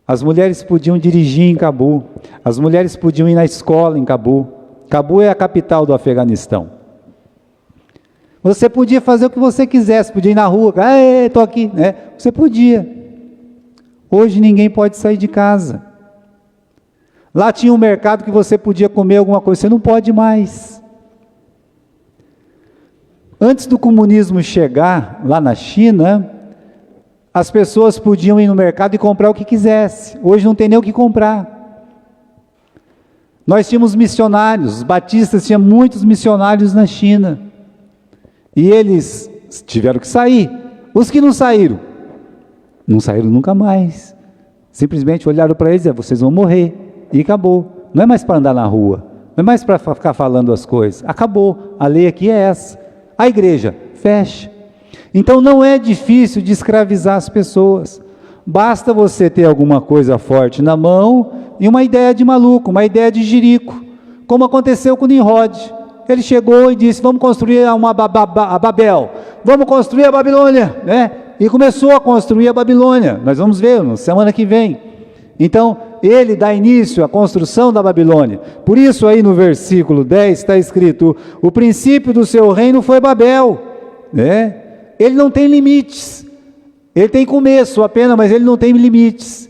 As mulheres podiam dirigir em Cabu, as mulheres podiam ir na escola em Cabu. Cabu é a capital do Afeganistão. Você podia fazer o que você quisesse, podia ir na rua, estou aqui, né? Você podia. Hoje ninguém pode sair de casa. Lá tinha um mercado que você podia comer alguma coisa, você não pode mais. Antes do comunismo chegar lá na China, as pessoas podiam ir no mercado e comprar o que quisesse. Hoje não tem nem o que comprar. Nós tínhamos missionários, os batistas tinham muitos missionários na China. E eles tiveram que sair. Os que não saíram nunca mais. Simplesmente olharam para eles e disseram, vocês vão morrer. E acabou. Não é mais para andar na rua. Não é mais para ficar falando as coisas. Acabou. A lei aqui é essa. A igreja, fecha. Então não é difícil de escravizar as pessoas. Basta você ter alguma coisa forte na mão e uma ideia de maluco, uma ideia de jirico. Como aconteceu com Nimrod. Ele chegou e disse, vamos construir a Babel, vamos construir a Babilônia, né? E começou a construir a Babilônia. Nós vamos ver na semana que vem. Então, ele dá início à construção da Babilônia. Por isso aí no versículo 10 está escrito, o princípio do seu reino foi Babel, né? Ele não tem limites, ele tem começo apenas, mas ele não tem limites.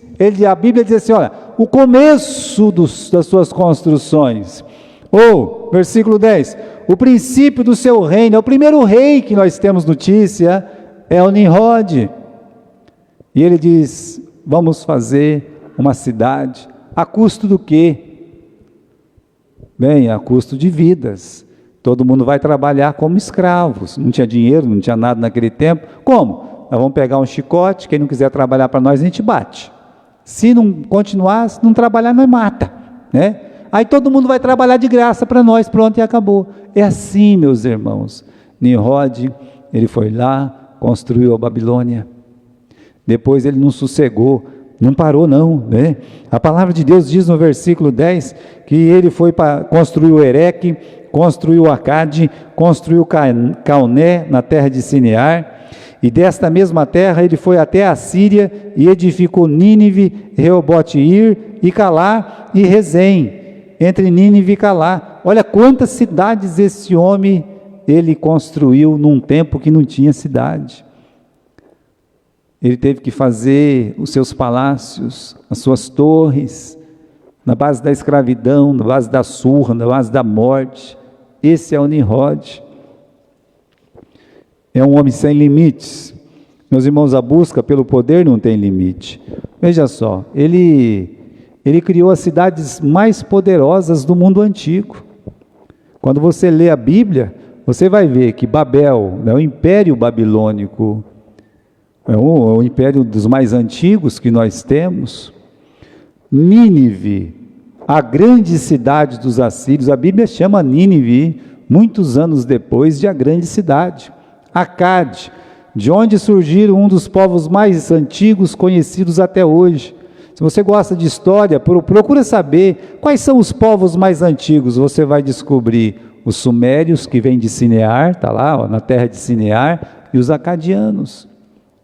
A Bíblia diz assim, olha, o começo das suas construções, ou, versículo 10, o princípio do seu reino, é o primeiro rei que nós temos notícia, é o Nimrod. E ele diz, vamos fazer uma cidade, a custo do quê? Bem, a custo de vidas. Todo mundo vai trabalhar como escravos, não tinha dinheiro, não tinha nada naquele tempo. Como? Nós vamos pegar um chicote, quem não quiser trabalhar para nós, a gente bate. Se não continuar, se não trabalhar, nós mata, né? Aí todo mundo vai trabalhar de graça para nós, pronto, e acabou. É assim, meus irmãos. Nimrod, ele foi lá, construiu a Babilônia. Depois ele não sossegou, não parou não, né? A palavra de Deus diz no versículo 10, que ele foi para construir o Ereque, construiu o Acade, construiu Calné na terra de Sinear, e desta mesma terra ele foi até a Síria, e edificou Nínive, Reobote-ir, e Calá, e Rezém, entre Nínive e Calá. Olha quantas cidades esse homem, ele construiu num tempo que não tinha cidade. Ele teve que fazer os seus palácios, as suas torres, na base da escravidão, na base da surra, na base da morte. Esse é o Nimrod. É um homem sem limites. Meus irmãos, a busca pelo poder não tem limite. Veja só, ele criou as cidades mais poderosas do mundo antigo. Quando você lê a Bíblia, você vai ver que Babel, o Império Babilônico, é o império dos mais antigos que nós temos. Nínive, a grande cidade dos assírios, a Bíblia chama Nínive, muitos anos depois, de a grande cidade. Acade, de onde surgiram um dos povos mais antigos conhecidos até hoje. Se você gosta de história, procura saber quais são os povos mais antigos. Você vai descobrir os sumérios, que vêm de Sinear, está lá, na terra de Sinear, e os acadianos,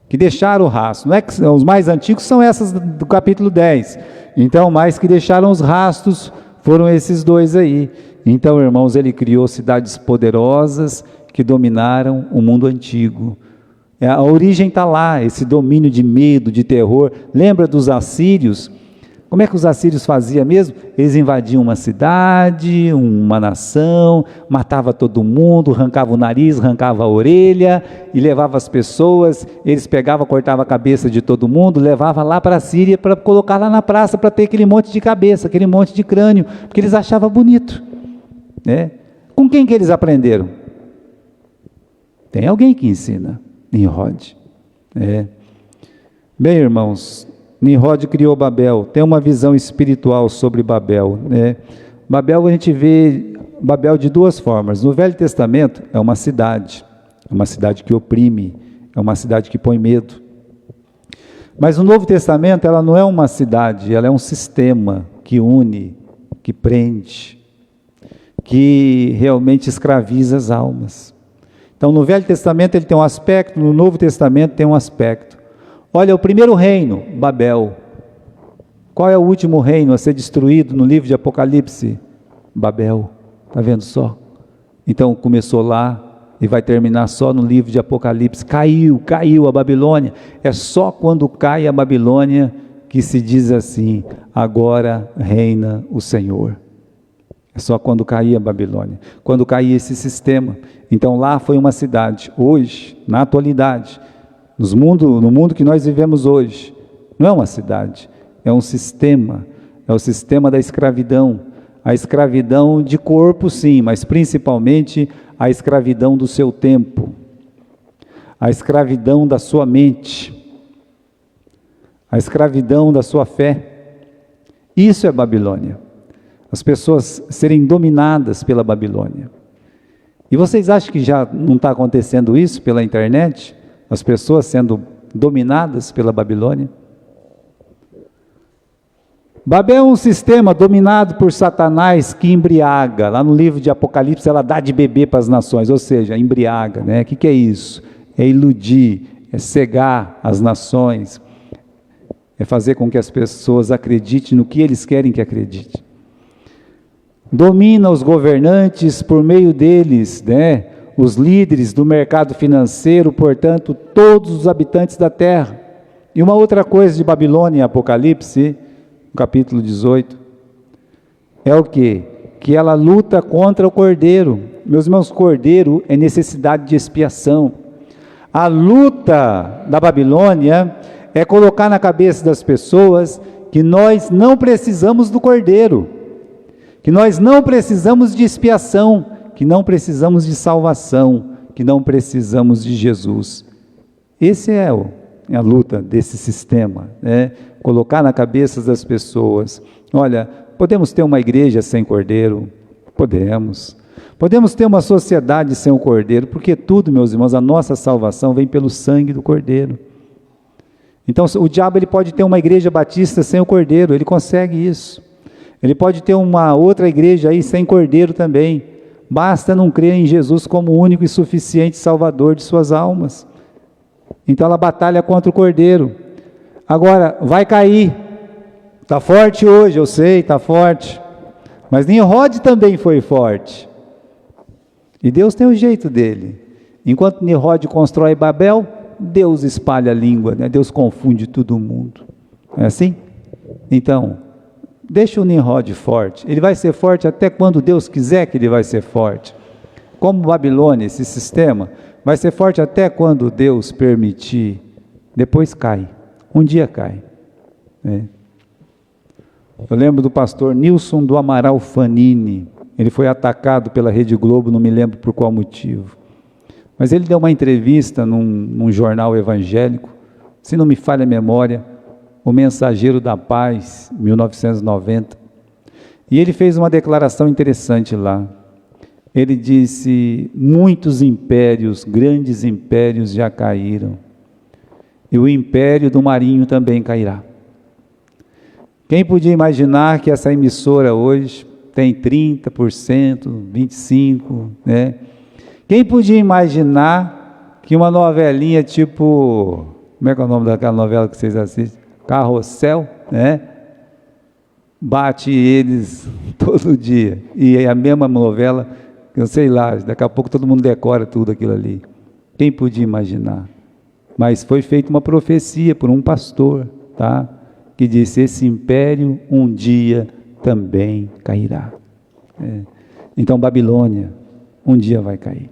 que deixaram o rastro. Não é que os mais antigos são essas do capítulo 10. Então, mais que deixaram os rastros foram esses dois aí. Então, irmãos, ele criou cidades poderosas que dominaram o mundo antigo. A origem está lá, esse domínio de medo, de terror. Lembra dos assírios? Como é que os assírios faziam mesmo? Eles invadiam uma cidade, uma nação, matava todo mundo, arrancava o nariz, arrancava a orelha e levava as pessoas. Eles pegavam, cortavam a cabeça de todo mundo, levava lá para a Síria para colocar lá na praça para ter aquele monte de cabeça, aquele monte de crânio, porque eles achavam bonito, né? Com quem que eles aprenderam? Tem alguém que ensina. Nimrod. Bem, irmãos, Nimrod criou Babel. Tem uma visão espiritual sobre Babel, né? Babel, a gente vê Babel de duas formas. No Velho Testamento é uma cidade que oprime, é uma cidade que põe medo. Mas o Novo Testamento, ela não é uma cidade, ela é um sistema que une, que prende, que realmente escraviza as almas. Então, no Velho Testamento ele tem um aspecto, no Novo Testamento tem um aspecto. Olha, o primeiro reino, Babel. Qual é o último reino a ser destruído no livro de Apocalipse? Babel. Está vendo só? Então, começou lá e vai terminar só no livro de Apocalipse. Caiu a Babilônia. É só quando cai a Babilônia que se diz assim: agora reina o Senhor. É só quando cair a Babilônia, quando cair esse sistema. Então lá foi uma cidade. Hoje, na atualidade, no mundo que nós vivemos hoje, não é uma cidade, é um sistema, é o sistema da escravidão. A escravidão de corpo, sim, mas principalmente a escravidão do seu tempo, a escravidão da sua mente, a escravidão da sua fé. Isso é Babilônia. As pessoas serem dominadas pela Babilônia. E vocês acham que já não está acontecendo isso pela internet? As pessoas sendo dominadas pela Babilônia? Babel é um sistema dominado por Satanás que embriaga. Lá no livro de Apocalipse ela dá de beber para as nações, ou seja, embriaga, né? O que é isso? É iludir, é cegar as nações, é fazer com que as pessoas acreditem no que eles querem que acreditem. Domina os governantes, por meio deles, né? Os líderes do mercado financeiro, portanto, todos os habitantes da terra. E uma outra coisa de Babilônia em Apocalipse, capítulo 18, é o quê? Que ela luta contra o cordeiro. Meus irmãos, cordeiro é necessidade de expiação. A luta da Babilônia é colocar na cabeça das pessoas que nós não precisamos do cordeiro, que nós não precisamos de expiação, que não precisamos de salvação, que não precisamos de Jesus. Esse é a luta desse sistema, né? Colocar na cabeça das pessoas: olha, podemos ter uma igreja sem cordeiro? Podemos. Podemos ter uma sociedade sem o cordeiro, porque tudo, meus irmãos, a nossa salvação vem pelo sangue do cordeiro. Então, o diabo ele pode ter uma igreja batista sem o cordeiro, ele consegue isso. Ele pode ter uma outra igreja aí sem cordeiro também. Basta não crer em Jesus como o único e suficiente salvador de suas almas. Então ela batalha contra o cordeiro. Agora, vai cair. Está forte hoje, eu sei, está forte. Mas Nimrod também foi forte. E Deus tem o jeito dele. Enquanto Nimrod constrói Babel, Deus espalha a língua, né? Deus confunde todo mundo. É assim? Então, deixa o Nimrod forte. Ele vai ser forte até quando Deus quiser que ele vai ser forte. Como Babilônia, esse sistema, vai ser forte até quando Deus permitir. Depois cai. Um dia cai. Eu lembro do pastor Nilson do Amaral Fanini. Ele foi atacado pela Rede Globo, não me lembro por qual motivo. Mas ele deu uma entrevista num jornal evangélico, se não me falha a memória, O Mensageiro da Paz, 1990. E ele fez uma declaração interessante lá. Ele disse: muitos impérios, grandes impérios já caíram. E o império do Marinho também cairá. Quem podia imaginar que essa emissora hoje tem 30%, 25%, né? Quem podia imaginar que uma novelinha tipo, como é que é o nome daquela novela que vocês assistem? Carrossel, né? Bate eles todo dia. E é a mesma novela, eu sei lá, daqui a pouco todo mundo decora tudo aquilo ali. Quem podia imaginar? Mas foi feita uma profecia por um pastor, tá? Que disse: esse império um dia também cairá. Então Babilônia um dia vai cair.